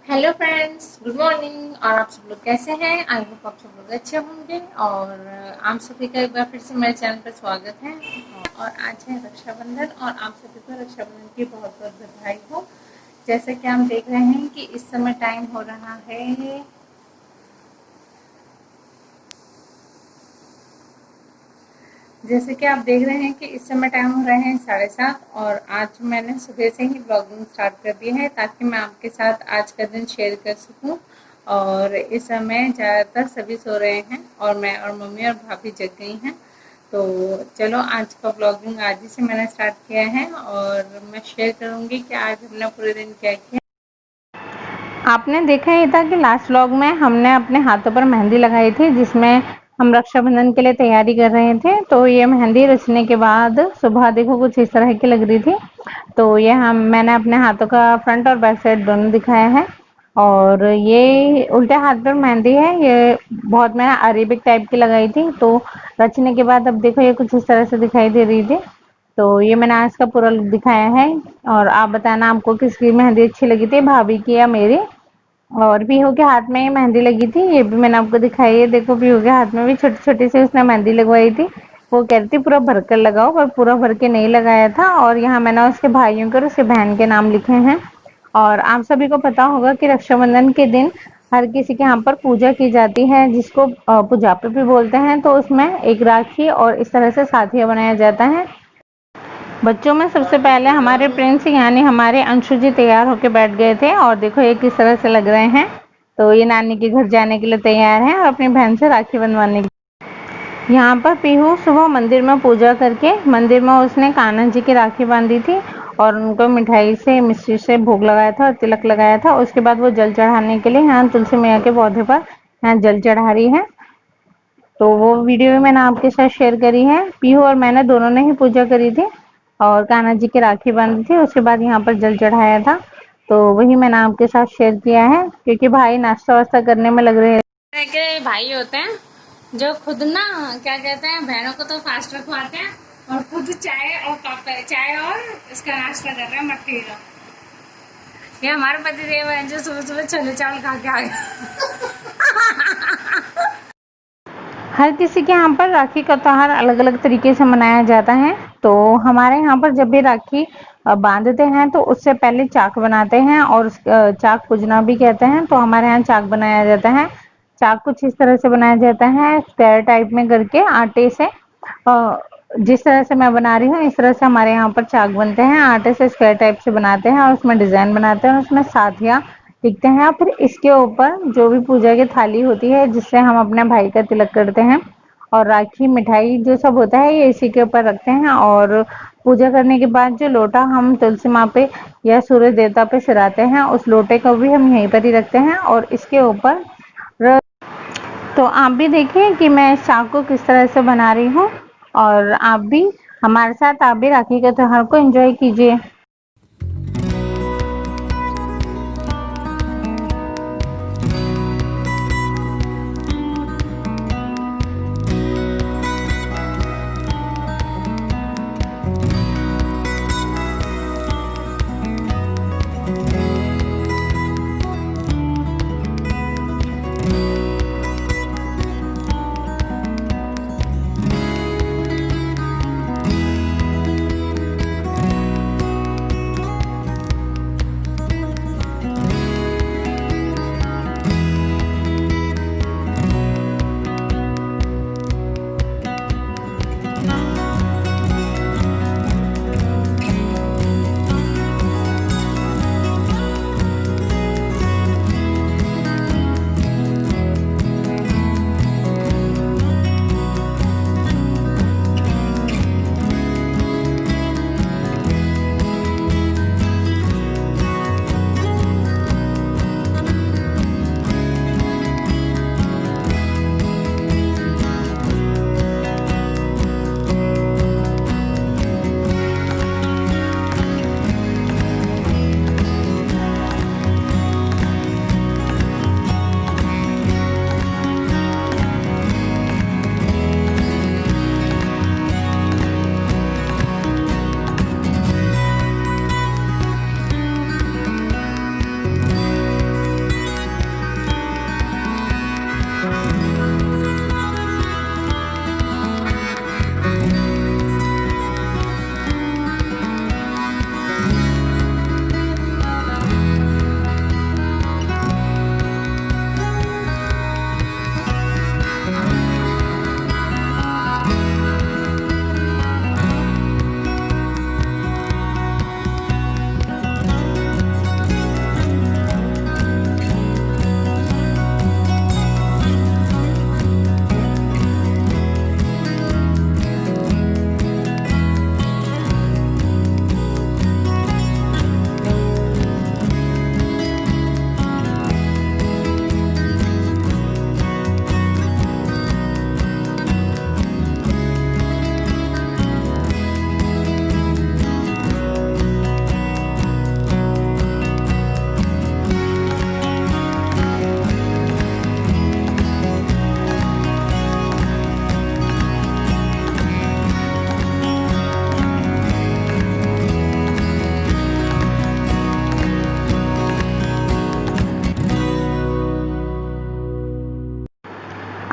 Hello friends, good morning. और आप सब लोग कैसे हैं? आई होप आप सब लोग अच्छे होंगे। और आप सभी का एक बार फिर से मेरे चैनल पर स्वागत है। और आज है रक्षाबंधन और आप सभी को रक्षाबंधन की बहुत बहुत बधाई हो। जैसे कि हम देख रहे हैं कि इस समय टाइम हो रहा है जैसे कि आप देख रहे हैं कि इस समय टाइम हो रहे हैं 7:30। और आज मैंने सुबह से ही ब्लॉगिंग स्टार्ट कर दी है ताकि मैं आपके साथ आज का दिन शेयर कर सकूं। और इस समय ज़्यादातर सभी सो रहे हैं और मैं और मम्मी और भाभी जग गई हैं। तो चलो, आज का ब्लॉगिंग आज ही से मैंने स्टार्ट किया है और मैं शेयर करूंगी कि आज हमने पूरे दिन क्या किया। आपने देखा ही था कि लास्ट व्लॉग में हमने अपने हाथों पर मेहंदी लगाई थी, जिसमें हम रक्षाबंधन के लिए तैयारी कर रहे थे। तो ये मेहंदी रचने के बाद सुबह देखो कुछ इस तरह की लग रही थी। तो ये मैंने अपने हाथों का फ्रंट और बैक साइड दोनों दिखाया है। और ये उल्टे हाथ पर मेहंदी है, ये बहुत मैंने अरेबिक टाइप की लगाई थी। तो रचने के बाद अब देखो ये कुछ इस तरह से दिखाई दे रही थी। तो ये मैंने आज का पूरा लुक दिखाया है। और आप बताना आपको किसकी मेहंदी अच्छी लगी थी, भाभी की या मेरी। और पीहू के हाथ में मेहंदी लगी थी, ये भी मैंने आपको दिखाई है। देखो पीहू के हाथ में भी छोटी छोटी सी उसने मेहंदी लगवाई थी। वो कह रही थी पूरा भर कर लगाओ, पर पूरा भर के नहीं लगाया था। और यहाँ मैंने उसके भाइयों के और उसके बहन के नाम लिखे हैं। और आप सभी को पता होगा कि रक्षाबंधन के दिन हर किसी के यहाँ पर पूजा की जाती है, जिसको पूजापे भी बोलते हैं। तो उसमें एक राखी और इस तरह से साथिया बनाया जाता है। बच्चों में सबसे पहले हमारे प्रिंस यानी हमारे अंशु जी तैयार होके बैठ गए थे। और देखो ये किस तरह से लग रहे हैं। तो ये नानी के घर जाने के लिए तैयार हैं और अपनी बहन से राखी बनवाने के। यहाँ पर पीहू सुबह मंदिर में पूजा करके मंदिर में उसने कान्हा जी की राखी बांधी थी। और उनको मिठाई से मिश्री से भोग लगाया था और तिलक लगाया था। उसके बाद वो जल चढ़ाने के लिए यहाँ तुलसी मैया के पौधे पर यहाँ जल चढ़ा रही है। तो वो वीडियो भी मैंने आपके साथ शेयर करी है। पीहू और मैंने दोनों ने ही पूजा करी थी और कान्हा जी की राखी बांधी थी। उसके बाद यहाँ पर जल चढ़ाया था। तो वही मैंने आपके साथ शेयर किया है, क्योंकि भाई नाश्ता वास्ता करने में लग रहे हैं। के भाई होते हैं जो खुद ना क्या कहते हैं, बहनों को तो फास्ट रखवाते हैं और खुद चाय और इसका नाश्ता कर रहे हैं मट्टी का। ये हमारे पति देव है जो सुबह सुबह छोले चावल खा के आ गए। हर किसी के यहाँ पर राखी का त्योहार अलग अलग तरीके से मनाया जाता है। तो हमारे यहाँ पर जब भी राखी बांधते हैं तो उससे पहले चाक बनाते हैं, और चाक पूजना भी कहते हैं। तो हमारे यहाँ चाक बनाया जाता है। चाक कुछ इस तरह से बनाया जाता है, स्क्वायर टाइप में करके आटे से। जिस तरह से मैं बना रही हूँ इस तरह से हमारे यहाँ पर चाक बनते हैं। आटे से स्क्वायर टाइप से बनाते हैं और उसमें डिजाइन बनाते हैं और उसमें साथिया लिखते हैं। और फिर इसके ऊपर जो भी पूजा की थाली होती है जिससे हम अपने भाई का तिलक करते हैं, और राखी मिठाई जो सब होता है ये इसी के ऊपर रखते हैं। और पूजा करने के बाद जो लोटा हम तुलसी माँ पे या सूर्य देवता पे सिराते हैं, उस लोटे को भी हम यहीं पर ही रखते हैं और इसके ऊपर तो आप भी देखिए कि मैं इस चाक को किस तरह से बना रही हूँ। और आप भी हमारे साथ, आप भी राखी के त्योहार को एंजॉय कीजिए।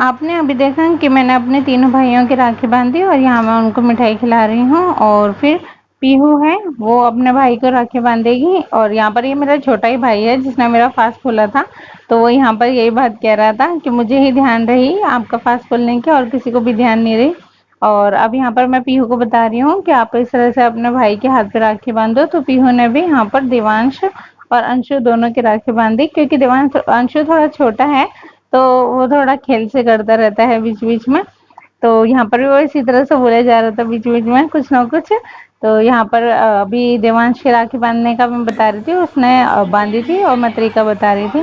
आपने अभी देखा कि मैंने अपने तीनों भाइयों की राखी बांधी और यहाँ मैं उनको मिठाई खिला रही हूँ। और फिर पीहू है वो अपने भाई को राखी बांधेगी। और यहाँ पर ये मेरा छोटा ही भाई है जिसने मेरा फास्ट खोला था, तो वो यहाँ पर यही बात कह रहा था कि मुझे ही ध्यान रही आपका फास्ट खोलने की और किसी को भी ध्यान नहीं रही। और अब यहाँ पर मैं पीहू को बता रही हूँ कि आप इस तरह से अपने भाई के हाथ पे राखी बांधो। तो पीहू ने भी यहाँ पर देवांश और अंशु दोनों की राखी बांधी, क्योंकि देवांश अंशु थोड़ा छोटा है तो वो थोड़ा खेल से करता रहता है बीच बीच में। तो यहाँ पर भी वो इसी तरह से बोला जा रहा था बीच बीच में कुछ ना कुछ। तो यहाँ पर अभी देवांश की राखी बांधने का मैं बता रही थी, उसने बांधी थी और मैं तरीका बता रही थी।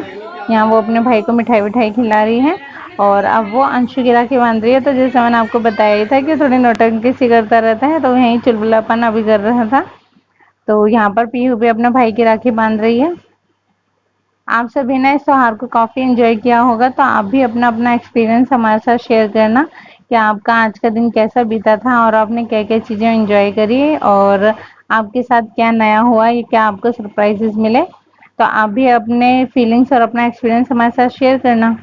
यहाँ वो अपने भाई को मिठाई विठाई खिला रही है और अब वो अंशु की राखी बांध रही है। तो जैसे मैंने आपको बताया ही था कि थोड़ी नौटंकी सी करता रहता है, तो यहीं चुलबुलापन अभी कर रहा था। तो यहाँ पर पीहू भी अपने भाई की राखी बांध रही है। आप सभी ने इस त्योहार को काफ़ी एंजॉय किया होगा, तो आप भी अपना अपना एक्सपीरियंस हमारे साथ शेयर करना कि आपका आज का दिन कैसा बीता था और आपने क्या क्या चीज़ें एंजॉय करी और आपके साथ क्या नया हुआ, ये क्या आपको सरप्राइजेस मिले। तो आप भी अपने फीलिंग्स और अपना एक्सपीरियंस हमारे साथ शेयर करना।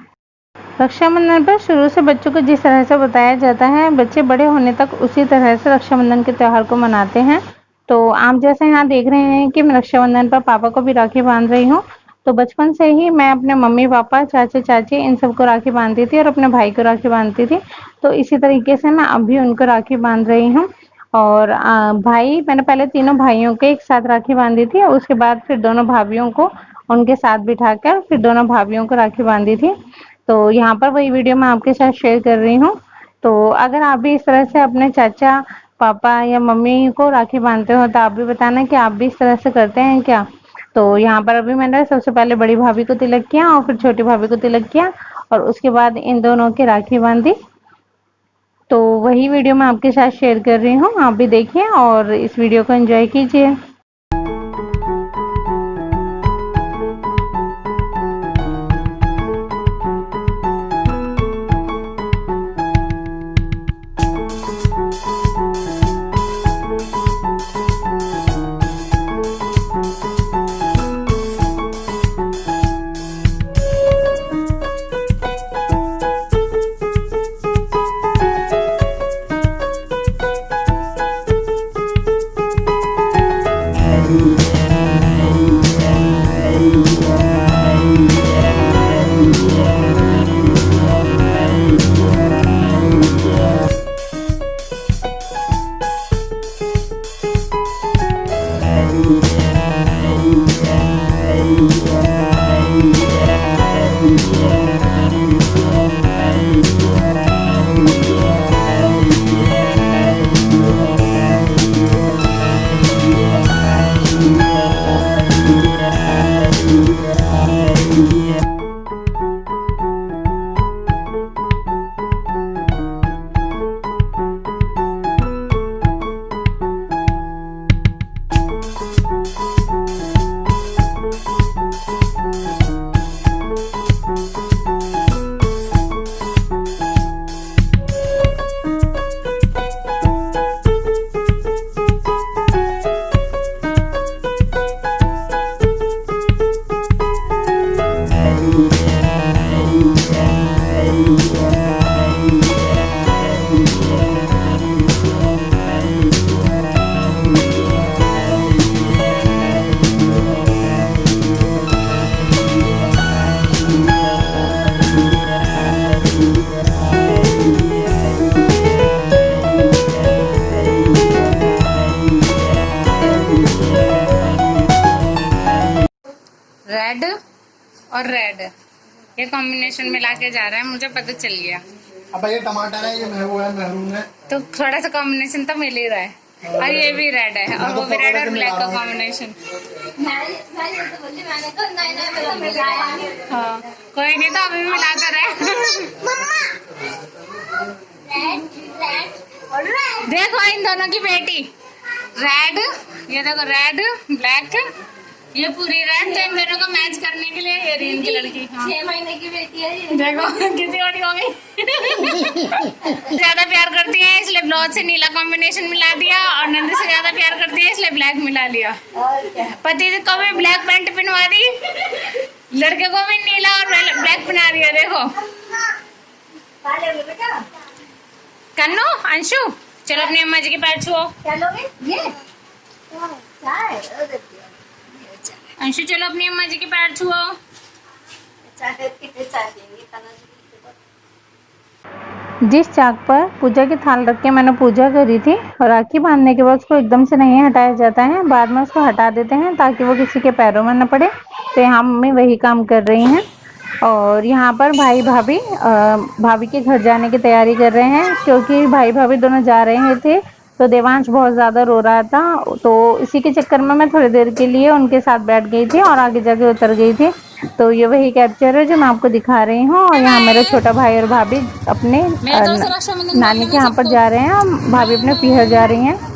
रक्षाबंधन पर शुरू से बच्चों को जिस तरह से बताया जाता है, बच्चे बड़े होने तक उसी तरह से रक्षाबंधन के त्यौहार को मनाते हैं। तो आप जैसे यहाँ देख रहे हैं कि मैं रक्षाबंधन पर पापा को भी राखी बांध रही हूँ। तो बचपन से ही मैं अपने मम्मी पापा चाचा चाची इन सबको राखी बांधती थी और अपने भाई को राखी बांधती थी। तो इसी तरीके से मैं अभी उनको राखी बांध रही हूँ। और भाई मैंने पहले तीनों भाइयों को एक साथ राखी बांधी थी और उसके बाद फिर दोनों भाभीयों को उनके साथ बिठाकर फिर दोनों भाभीयों को राखी बांधी थी। तो यहाँ पर वही वीडियो मैं आपके साथ शेयर कर रही हूँ। तो अगर आप भी इस तरह से अपने चाचा पापा या मम्मी को राखी बांधते हो तो आप भी बताना कि आप भी इस तरह से करते हैं क्या। तो यहाँ पर अभी मैंने सबसे पहले बड़ी भाभी को तिलक किया और फिर छोटी भाभी को तिलक किया और उसके बाद इन दोनों की राखी बांधी। तो वही वीडियो मैं आपके साथ शेयर कर रही हूँ, आप भी देखिए और इस वीडियो को एंजॉय कीजिए। रेड और रेड ये कॉम्बिनेशन मिला के जा रहा है, मुझे पता चल गया। अब ये टमाटर है, ये महरून है, तो थोड़ा सा कॉम्बिनेशन तो मिल ही रहा है। और ये भी रेड है और वो भी रेड और ब्लैक का कॉम्बिनेशन। हाँ कोई नहीं, तो अभी भी मिला कर रहे। देखो इन दोनों की बेटी रेड, ये देखो रेड ब्लैक, ये पूरी रेड। तो इन दोनों को मैच करने के लिए ये रिन की लड़की 6 महीने की बेटी है ये। देखो कितनी बड़ी हो गई। ज्यादा प्यार करती है इसलिए ब्लाउज से नीला कॉम्बिनेशन मिला दिया और नंदी से ज्यादा प्यार करती है इसलिए ब्लैक मिला लिया। पति को भी ब्लैक पैंट पहनवा दी, लड़के को भी नीला और ब्लैक पहना दिया। देखो कन्नू अंशु चलो अपनी अम्मा जी के पैर छुओ। क्या लोगे ये चाय अंशु चलो अपनी अम्मा जी के पैर छुओ। जिस चाक पर पूजा की थाल रख के मैंने पूजा करी थी, राखी बांधने के बाद उसको एकदम से नहीं हटाया जाता है, बाद में उसको हटा देते हैं ताकि वो किसी के पैरों में न पड़े। तो यहाँ मम्मी वही काम कर रही हैं और यहाँ पर भाई भाभी भाभी के घर जाने की तैयारी कर रहे हैं, क्योंकि भाई भाभी दोनों जा रहे थे। तो देवांश बहुत ज़्यादा रो रहा था, तो इसी के चक्कर में मैं थोड़ी देर के लिए उनके साथ बैठ गई थी और आगे जाके उतर गई थी। तो ये वही कैप्चर है जो मैं आपको दिखा रही हूँ। और यहाँ मेरा छोटा भाई और भाभी अपने नानी के यहाँ पर जा रहे हैं, भाभी अपने पीहर जा रही हैं।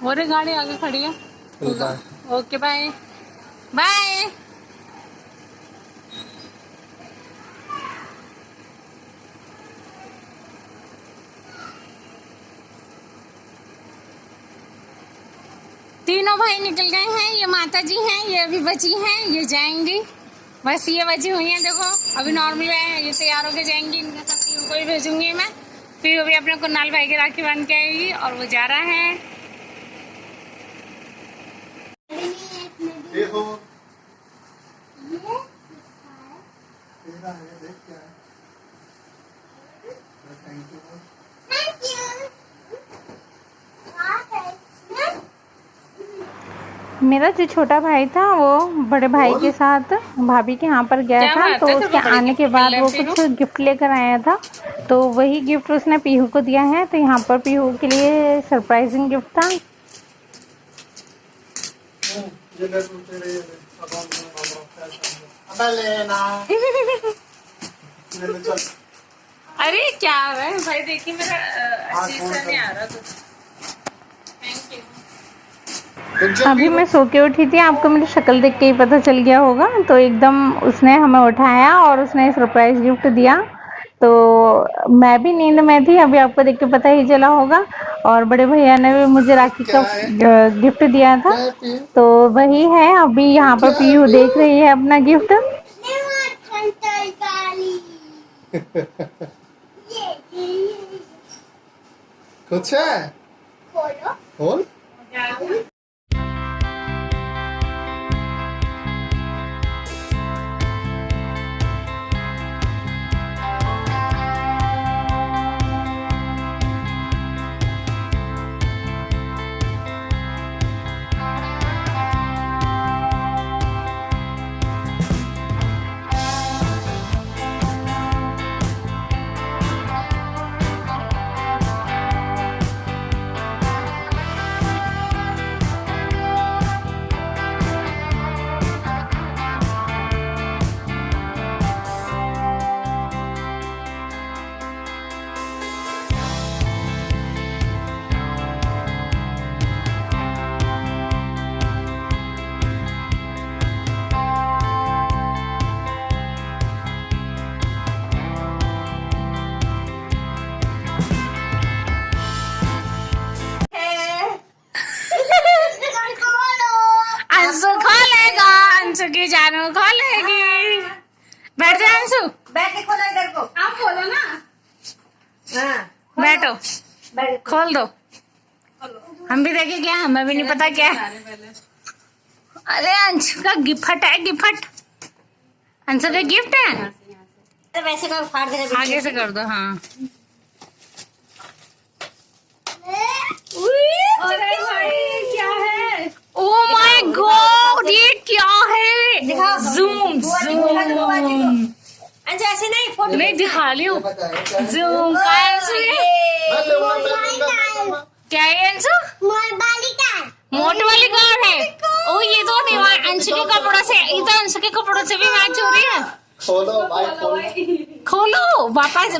और गाड़ी आगे खड़ी है। Okay bye bye. तीनों भाई निकल गए हैं, ये माता जी हैं, ये अभी बची हैं, ये जाएंगी। बस ये बची हुई हैं, देखो अभी नॉर्मल है, ये तैयार होके जाएंगी। इनका सब तीनों को ही भेजूंगी मैं, फिर अभी अपने कुणाल भाई की राखी बांध के आएगी और वो जा रहा है। देखो तेरा है, देख क्या है। Thank you. मेरा जो छोटा भाई था वो बड़े भाई के साथ भाभी के यहाँ पर गया था, तो उसके आने के बाद वो कुछ गिफ्ट लेकर आया था, तो वही गिफ्ट उसने पीहू को दिया है। तो यहाँ पर पीहू के लिए सरप्राइजिंग गिफ्ट था। अरे क्या आ रहा है भाई, देखिए मेरा अच्छी से नहीं आ रहा कुछ। Thank you. अभी मैं सो के उठी थी, आपको मेरी शक्ल देख के ही पता चल गया होगा। तो एकदम उसने हमें उठाया और उसने सरप्राइज गिफ्ट दिया, तो मैं भी नींद में थी, अभी आपको देख के पता ही चला होगा। और बड़े भैया ने भी मुझे राखी का गिफ्ट दिया था, तो वही है। अभी यहाँ पर पीहू देख रही है अपना गिफ्ट। कुछ है खोल। अंशु की जानू खोलेगी। बैठ जा अंशु, बैठ के खोलो इधर को। आप खोलो ना। हाँ बैठो, बैठ खोल दो, हम भी देखें क्या, हमें भी नहीं पता क्या है। अरे अंशु का गिफ्ट है, गिफ्ट अंशु का गिफ्ट है। तो वैसे का फाड़ देना, आगे से कर दो। हाँ अरे भाई क्या है, ओ माय गॉड ये क्या है। दिखाओ जूम जूम अंशु ऐसे नहीं, फोटो नहीं दिखा लियो। जूम क्या है अंशु, मोट वाली कार है। ओ ये तो अंशु के कपड़ों से, ये तो अंशु के कपड़ों से भी मैच हो रही है। खोलो भाई खोलो वापस,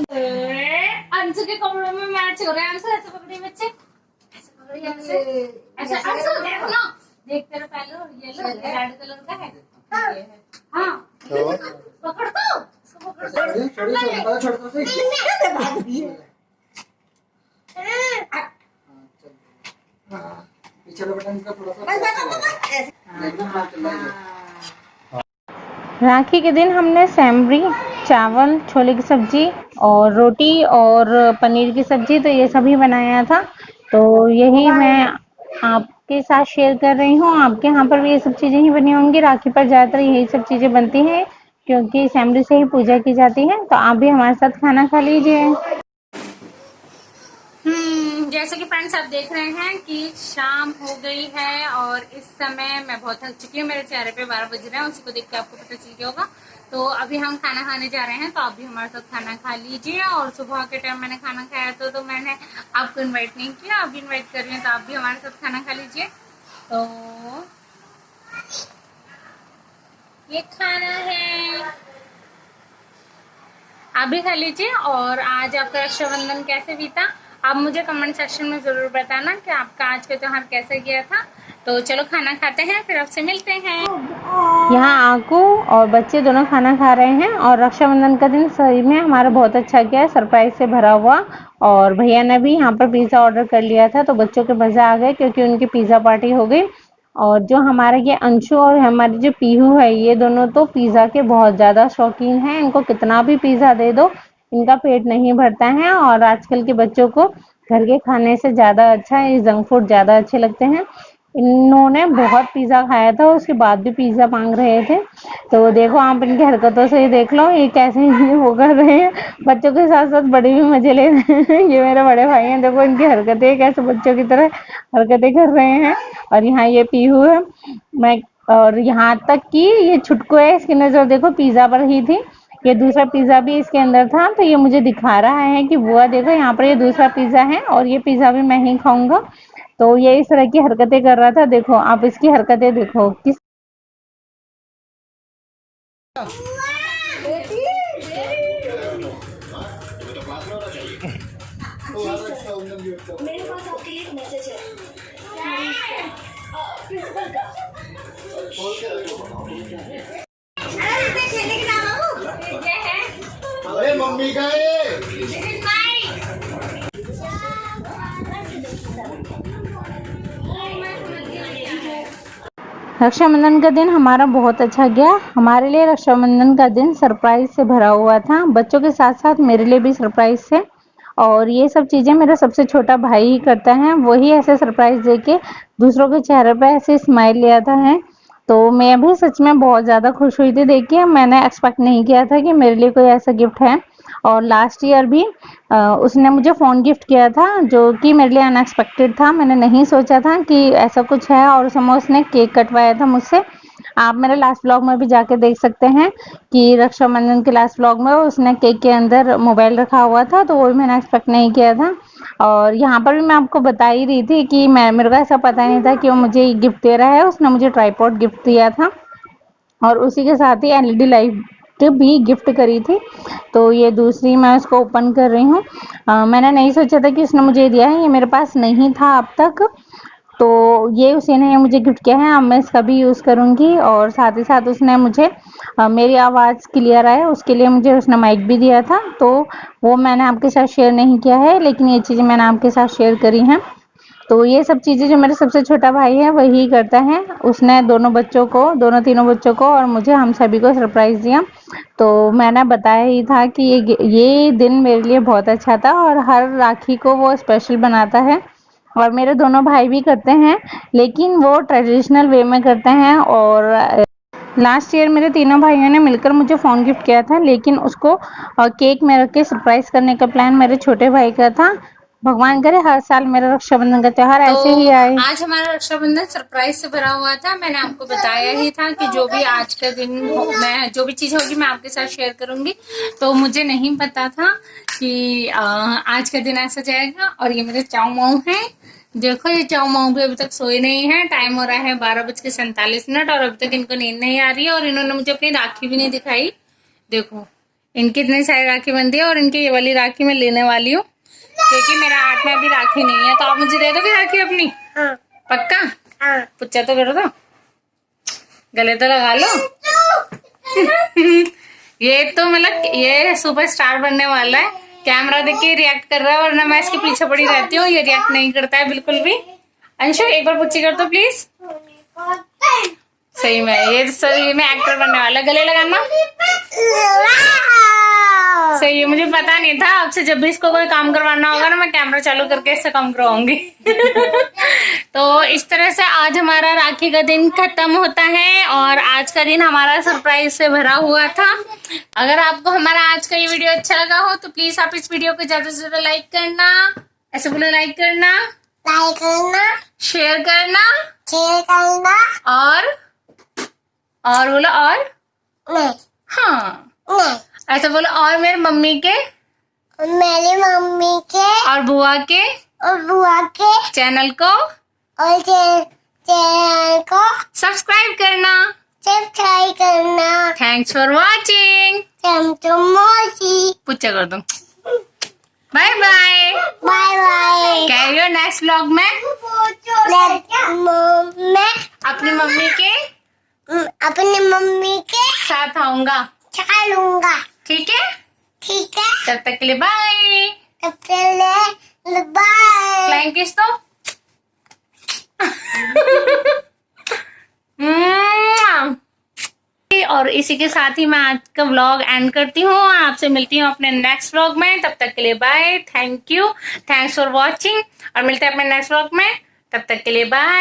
अंशु के कपड़ों में मैच हो रहे हैं। अंशु ऐसे पकड़िए बच्चे, ऐसे पकड़िए ऐसे अंशु देखो ना, देख तेरा पहले येलो रेड कलर का है। हाँ पकड़ दो, छोड़ दो सही। पीछे वाला बटन का थोड़ा सा राखी के दिन हमने सेमरी, चावल, छोले की सब्जी और रोटी और पनीर की सब्जी, तो ये सभी बनाया था। तो यही मैं आपके साथ शेयर कर रही हूँ। आपके यहाँ पर भी ये सब चीज़ें ही बनी होंगी। राखी पर ज़्यादातर यही सब चीज़ें बनती हैं क्योंकि सेमरी से ही पूजा की जाती है। तो आप भी हमारे साथ खाना खा लीजिए। जैसे कि फ्रेंड्स आप देख रहे हैं कि शाम हो गई है और इस समय मैं बहुत थक चुकी हूँ। मेरे चेहरे पे 12 बज रहे हैं, उसी को देख के आपको पता चल गया होगा। तो अभी हम खाना खाने जा रहे हैं, तो आप भी हमारे साथ खाना खा लीजिए। और सुबह के टाइम मैंने खाना खाया तो मैंने आपको इन्वाइट नहीं किया, आप भी इन्वाइट कर रही हैं, तो आप भी हमारे साथ खाना खा लीजिए। तो ये खाना है, आप भी खा लीजिए। और आज आपका रक्षाबंधन कैसे बीता, आप मुझे कमेंट सेक्शन में ज़रूर बताना कि आपका आज का त्योहार कैसे गया था। तो चलो खाना खाते हैं, फिर आपसे मिलते हैं। यहाँ आकू और बच्चे दोनों खाना खा रहे हैं। और रक्षाबंधन का दिन सही में हमारा बहुत अच्छा गया, सरप्राइज से भरा हुआ। और भैया ने भी यहाँ पर पिज़्ज़ा ऑर्डर कर लिया था, तो बच्चों के मज़ा आ गए क्योंकि उनकी पिज़्ज़ा पार्टी हो गई। और जो हमारे ये अंशु और हमारी जो पीहू है, ये दोनों तो पिज़्ज़ा के बहुत ज़्यादा शौकीन हैं। इनको कितना भी पिज़्ज़ा दे दो, इनका पेट नहीं भरता है। और आजकल के बच्चों को घर के खाने से ज़्यादा अच्छा ये जंक फूड ज़्यादा अच्छे लगते हैं। इन्होंने बहुत पिज़्ज़ा खाया था, उसके बाद भी पिज़्ज़ा मांग रहे थे। तो देखो आप इनकी हरकतों से ही देख लो, ये कैसे वो कर रहे हैं। बच्चों के साथ साथ बड़े भी मजे ले रहे हैं। ये मेरे बड़े भाई हैं, देखो इनकी हरकतें कैसे बच्चों की तरह हरकतें कर रहे हैं। और यहाँ ये पीहू है, मैं और यहाँ तक कि ये छुटकू है, इसकी नज़र देखो पिज़्ज़ा पर ही थी। ये दूसरा पिज़्ज़ा भी इसके अंदर था, तो ये मुझे दिखा रहा है कि बुआ देखो यहाँ पर ये दूसरा पिज़्ज़ा है और ये पिज़्ज़ा भी मैं ही खाऊंगा। तो ये इस तरह की हरकतें कर रहा था। देखो आप इसकी हरकतें देखो किस मेरे पास आपके लिए एक मैसेज है प्रिंसिपल का। खेलने के नाम अरे मम्मी का ये रक्षाबंधन का दिन हमारा बहुत अच्छा गया। हमारे लिए रक्षाबंधन का दिन सरप्राइज से भरा हुआ था, बच्चों के साथ साथ मेरे लिए भी सरप्राइज थे। और ये सब चीज़ें मेरा सबसे छोटा भाई ही करता है, वही ऐसे सरप्राइज देके दूसरों के चेहरे पे ऐसे स्माइल ले आता है। तो मैं भी सच में बहुत ज़्यादा खुश हुई थी देख के। मैंने एक्सपेक्ट नहीं किया था कि मेरे लिए कोई ऐसा गिफ्ट है। और लास्ट ईयर भी उसने मुझे फ़ोन गिफ्ट किया था, जो कि मेरे लिए अनएक्सपेक्टेड था। मैंने नहीं सोचा था कि ऐसा कुछ है। और समय उसने केक कटवाया था मुझसे। आप मेरे लास्ट व्लॉग में भी जाके देख सकते हैं कि रक्षाबंधन के लास्ट व्लॉग में उसने केक के अंदर मोबाइल रखा हुआ था, तो वो भी मैंने एक्सपेक्ट नहीं किया था। और यहाँ पर भी मैं आपको बता ही रही थी कि मेरे को ऐसा पता नहीं था कि वो मुझे गिफ्ट दे रहा है। उसने मुझे ट्राइपॉड गिफ्ट दिया था और उसी के साथ ही एलईडी लाइट भी गिफ्ट करी थी। तो ये दूसरी मैं उसको ओपन कर रही हूँ। मैंने नहीं सोचा था कि उसने मुझे दिया है, ये मेरे पास नहीं था अब तक। तो ये उसी ने मुझे गिफ्ट किया है, अब मैं इसका भी यूज़ करूँगी। और साथ ही साथ उसने मुझे मेरी आवाज़ क्लियर आए उसके लिए मुझे उसने माइक भी दिया था। तो वो मैंने आपके साथ शेयर नहीं किया है, लेकिन ये चीज़ें मैंने आपके साथ शेयर करी हैं। तो ये सब चीज़ें जो मेरा सबसे छोटा भाई है वही करता है। उसने दोनों तीनों बच्चों को और मुझे, हम सभी को सरप्राइज़ दिया। तो मैंने बताया ही था कि ये दिन मेरे लिए बहुत अच्छा था और हर राखी को वो स्पेशल बनाता है। और मेरे दोनों भाई भी करते हैं, लेकिन वो ट्रेडिशनल वे में करते हैं। और लास्ट ईयर मेरे तीनों भाइयों ने मिलकर मुझे फ़ोन गिफ्ट किया था, लेकिन उसको केक में रख के सरप्राइज़ करने का प्लान मेरे छोटे भाई का था। भगवान करे हर साल मेरा रक्षाबंधन का त्योहार ऐसे ही आए। आज हमारा रक्षाबंधन सरप्राइज से भरा हुआ था। मैंने आपको बताया ही था कि जो भी आज का दिन मैं जो भी चीज़ होगी मैं आपके साथ शेयर करूंगी। तो मुझे नहीं पता था कि आज का दिन ऐसा जाएगा। और ये मेरे चाऊ माऊ हैं, देखो ये चाऊ माऊ भी अभी तक सोए नहीं है। टाइम हो रहा है 12:47 और अभी तक इनको नींद नहीं आ रही है। और इन्होंने मुझे अपनी राखी भी नहीं दिखाई। देखो इनकी इतनी सारी राखी बनती है और इनकी ये वाली राखी मैं लेने वाली हूँ क्योंकि मेरा हाथ में अभी राखी नहीं है। तो आप मुझे दे दोगे राखी अपनी? हाँ। पक्का? हाँ। पुच्चा तो करो, तो गले तो लगा लो। ये तो मतलब ये सुपरस्टार बनने वाला है। कैमरा देख के रिएक्ट कर रहा है, वरना मैं इसके पीछे पड़ी रहती हूँ। ये रिएक्ट नहीं करता है बिल्कुल भी। अंशु एक बार पुच्ची कर दो प्लीज। सही में ये सही में एक्टर बनने वाला। गले लगाना। सही है, मुझे पता नहीं था। अब से जब भी इसको कोई काम करवाना होगा ना, मैं कैमरा चालू करके इससे काम करवाऊंगी। तो इस तरह से आज हमारा राखी का दिन खत्म होता है और आज का दिन हमारा सरप्राइज से भरा हुआ था। अगर आपको हमारा आज का ये वीडियो अच्छा लगा हो तो प्लीज आप इस वीडियो को ज्यादा से ज्यादा लाइक करना। ऐसे बोलो, लाइक करना, शेयर करना और बोलो और हाँ ऐसा बोलो। और मेरी मम्मी के और बुआ के चैनल को सब्सक्राइब करना। Thanks for watching. पुच्चा कर दो। Bye bye. Carry on next vlog में अपनी मम्मी के साथ आऊंगा। ठीक है। तब तक के लिए बाय। फ्लाइंग किस तो। और इसी के साथ ही मैं आज का व्लॉग एंड करती हूँ। आपसे मिलती हूँ अपने नेक्स्ट व्लॉग में। तब तक के लिए bye. Thank you, thanks for watching और मिलते हैं अपने नेक्स्ट व्लॉग में। तब तक के लिए बाय।